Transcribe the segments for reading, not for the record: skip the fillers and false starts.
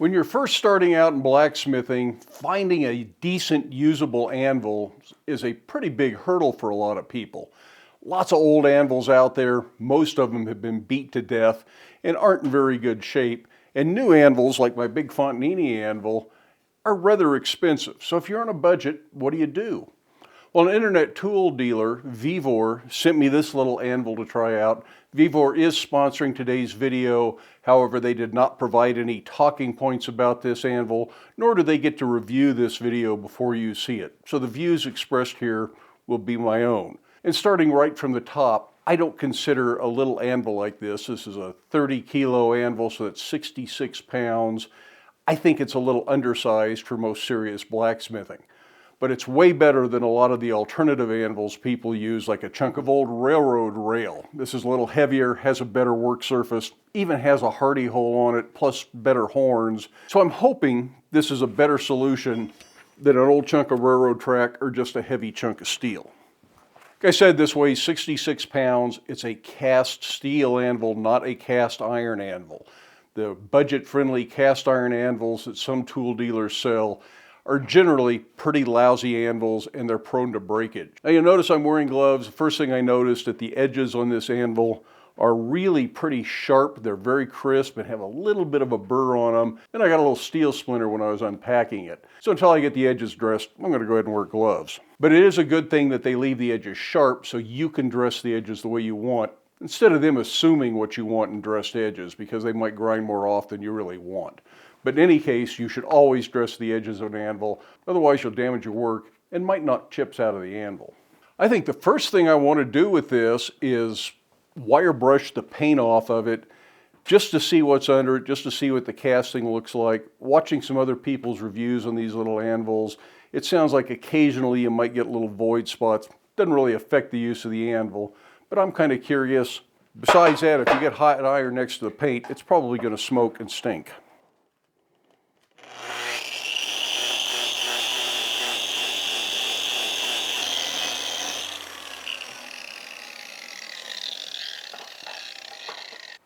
When you're first starting out in blacksmithing, finding a decent usable anvil is a pretty big hurdle for a lot of people. Lots of old anvils out there, most of them have been beat to death and aren't in very good shape. And new anvils, like my big Fontanini Anvil, are rather expensive. So if you're on a budget, what do? Well, an internet tool dealer, Vevor, sent me this little anvil to try out. Vevor is sponsoring today's video. However, they did not provide any talking points about this anvil, nor do they get to review this video before you see it. So the views expressed here will be my own. And starting right from the top, I don't consider a little anvil like this. This is a 30-kilo anvil, so that's 66 pounds. I think it's a little undersized for most serious blacksmithing. But it's way better than a lot of the alternative anvils people use, like a chunk of old railroad rail. This is a little heavier, has a better work surface, even has a hardy hole on it, plus better horns. So I'm hoping this is a better solution than an old chunk of railroad track or just a heavy chunk of steel. Like I said, this weighs 66 pounds. It's a cast steel anvil, not a cast iron anvil. The budget-friendly cast iron anvils that some tool dealers sell are generally pretty lousy anvils, and they're prone to breakage. Now you'll notice I'm wearing gloves. The first thing I noticed that the edges on this anvil are really pretty sharp. They're very crisp and have a little bit of a burr on them. And I got a little steel splinter when I was unpacking it. So until I get the edges dressed, I'm going to go ahead and wear gloves. But it is a good thing that they leave the edges sharp so you can dress the edges the way you want, instead of them assuming what you want in dressed edges, because they might grind more off than you really want. But in any case, you should always dress the edges of an anvil, otherwise you'll damage your work and might knock chips out of the anvil. I think the first thing I want to do with this is wire brush the paint off of it, just to see what's under it, just to see what the casting looks like. Watching some other people's reviews on these little anvils, it sounds like occasionally you might get little void spots. Doesn't really affect the use of the anvil, but I'm kind of curious. Besides that, if you get hot iron next to the paint, it's probably going to smoke and stink.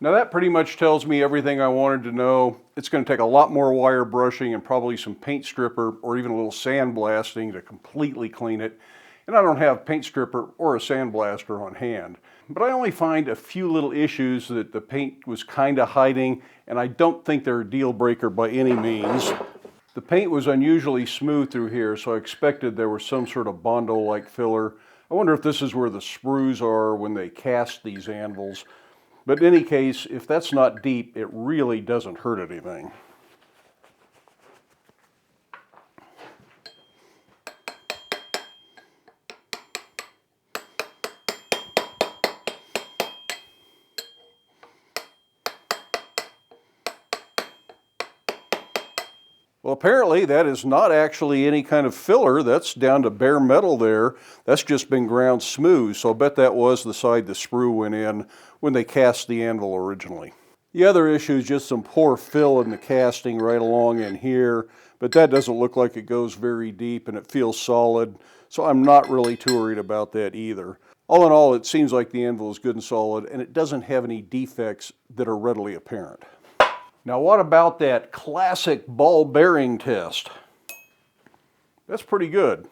Now that pretty much tells me everything I wanted to know. It's going to take a lot more wire brushing and probably some paint stripper or even a little sandblasting to completely clean it. And I don't have paint stripper or a sandblaster on hand. But I only find a few little issues that the paint was kind of hiding, and I don't think they're a deal breaker by any means. The paint was unusually smooth through here, so I expected there was some sort of Bondo-like filler. I wonder if this is where the sprues are when they cast these anvils. But in any case, if that's not deep, it really doesn't hurt anything. Well, apparently that is not actually any kind of filler. That's down to bare metal there. That's just been ground smooth, so I bet that was the side the sprue went in when they cast the anvil originally. The other issue is just some poor fill in the casting right along in here, but that doesn't look like it goes very deep and it feels solid, so I'm not really too worried about that either. All in all, it seems like the anvil is good and solid, and it doesn't have any defects that are readily apparent. Now what about that classic ball bearing test? That's pretty good.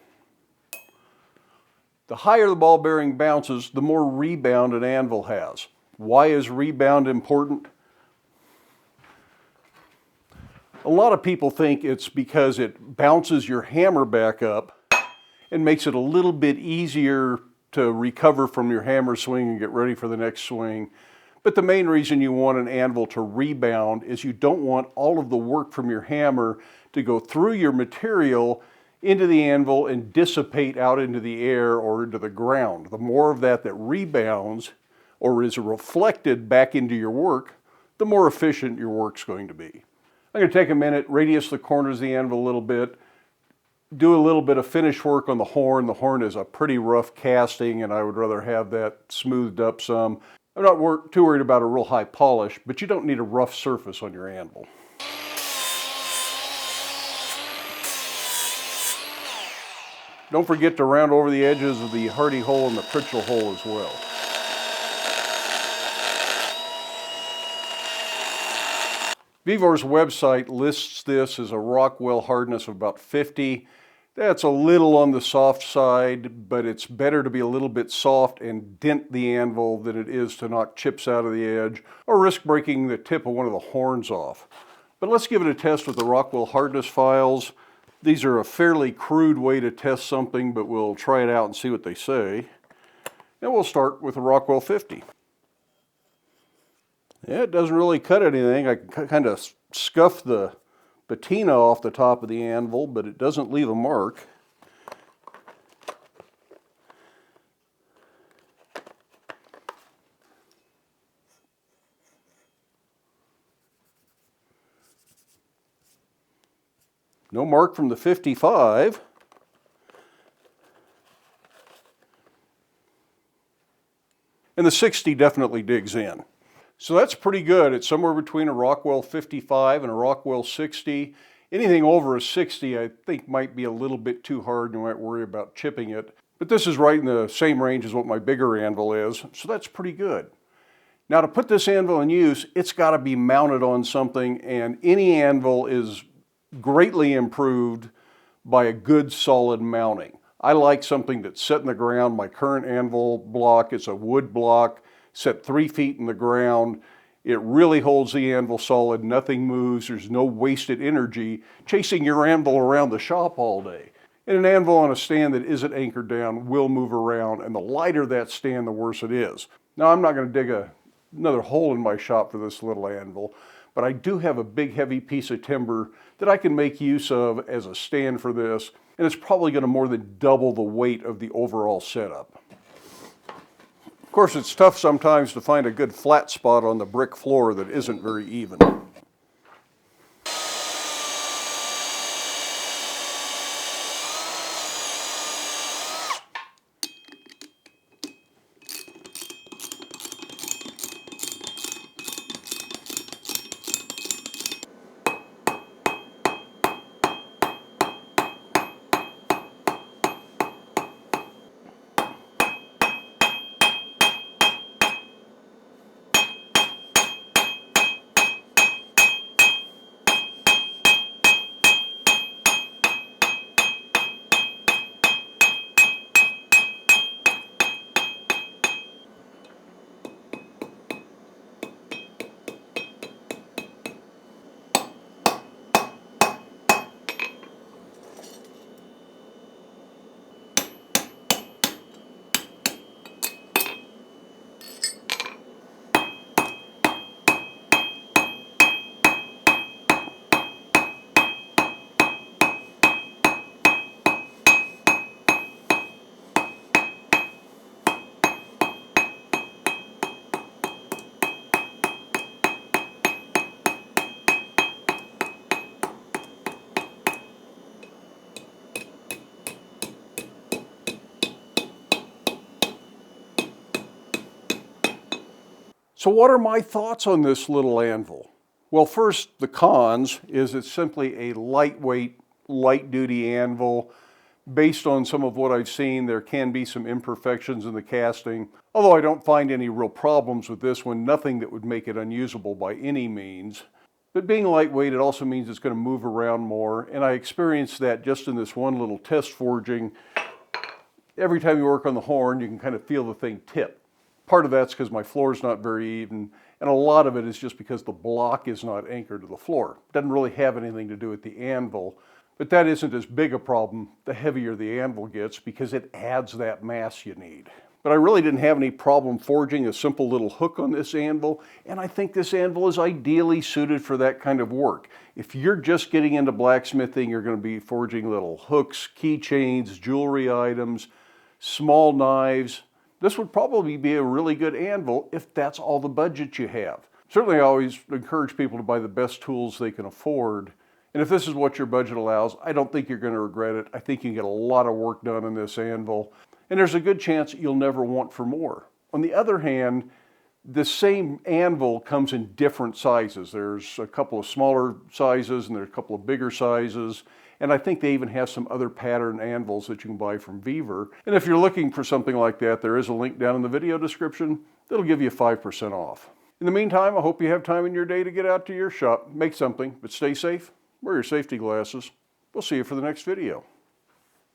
The higher the ball bearing bounces, the more rebound an anvil has. Why is rebound important? A lot of people think it's because it bounces your hammer back up and makes it a little bit easier to recover from your hammer swing and get ready for the next swing. But the main reason you want an anvil to rebound is you don't want all of the work from your hammer to go through your material into the anvil and dissipate out into the air or into the ground. The more of that rebounds or is reflected back into your work, the more efficient your work's going to be. I'm going to take a minute, radius the corners of the anvil a little bit, do a little bit of finish work on the horn. The horn is a pretty rough casting, and I would rather have that smoothed up some. I'm not too worried about a real high polish, but you don't need a rough surface on your anvil. Don't forget to round over the edges of the hardy hole and the Precut hole as well. Vevor's website lists this as a Rockwell hardness of about 50. That's a little on the soft side, but it's better to be a little bit soft and dent the anvil than it is to knock chips out of the edge or risk breaking the tip of one of the horns off. But let's give it a test with the Rockwell hardness files. These are a fairly crude way to test something, but we'll try it out and see what they say. And we'll start with the Rockwell 50. Yeah, it doesn't really cut anything. I kind of scuff the patina off the top of the anvil, but it doesn't leave a mark. No mark from the 55. And the 60 definitely digs in. So that's pretty good. It's somewhere between a Rockwell 55 and a Rockwell 60. Anything over a 60 I think might be a little bit too hard and you might worry about chipping it. But this is right in the same range as what my bigger anvil is, so that's pretty good. Now to put this anvil in use, it's got to be mounted on something, and any anvil is greatly improved by a good solid mounting. I like something that's set in the ground. My current anvil block is a wood block, set 3 feet in the ground. It really holds the anvil solid, nothing moves, there's no wasted energy chasing your anvil around the shop all day. And an anvil on a stand that isn't anchored down will move around, and the lighter that stand, the worse it is. Now I'm not going to dig another hole in my shop for this little anvil, but I do have a big heavy piece of timber that I can make use of as a stand for this, and it's probably going to more than double the weight of the overall setup. Of course, it's tough sometimes to find a good flat spot on the brick floor that isn't very even. So what are my thoughts on this little anvil? Well, first, the cons is it's simply a lightweight, light-duty anvil. Based on some of what I've seen, there can be some imperfections in the casting, although I don't find any real problems with this one, nothing that would make it unusable by any means. But being lightweight, it also means it's going to move around more, and I experienced that just in this one little test forging. Every time you work on the horn, you can kind of feel the thing tip. Part of that's because my floor is not very even, and a lot of it is just because the block is not anchored to the floor. It doesn't really have anything to do with the anvil, but that isn't as big a problem the heavier the anvil gets because it adds that mass you need. But I really didn't have any problem forging a simple little hook on this anvil, and I think this anvil is ideally suited for that kind of work. If you're just getting into blacksmithing, you're going to be forging little hooks, keychains, jewelry items, small knives. This would probably be a really good anvil if that's all the budget you have. Certainly I always encourage people to buy the best tools they can afford. And if this is what your budget allows, I don't think you're going to regret it. I think you can get a lot of work done on this anvil. And there's a good chance you'll never want for more. On the other hand, the same anvil comes in different sizes. There's a couple of smaller sizes and there's a couple of bigger sizes. And I think they even have some other pattern anvils that you can buy from Vevor. And if you're looking for something like that, there is a link down in the video description that'll give you 5% off. In the meantime, I hope you have time in your day to get out to your shop, make something, but stay safe, wear your safety glasses. We'll see you for the next video.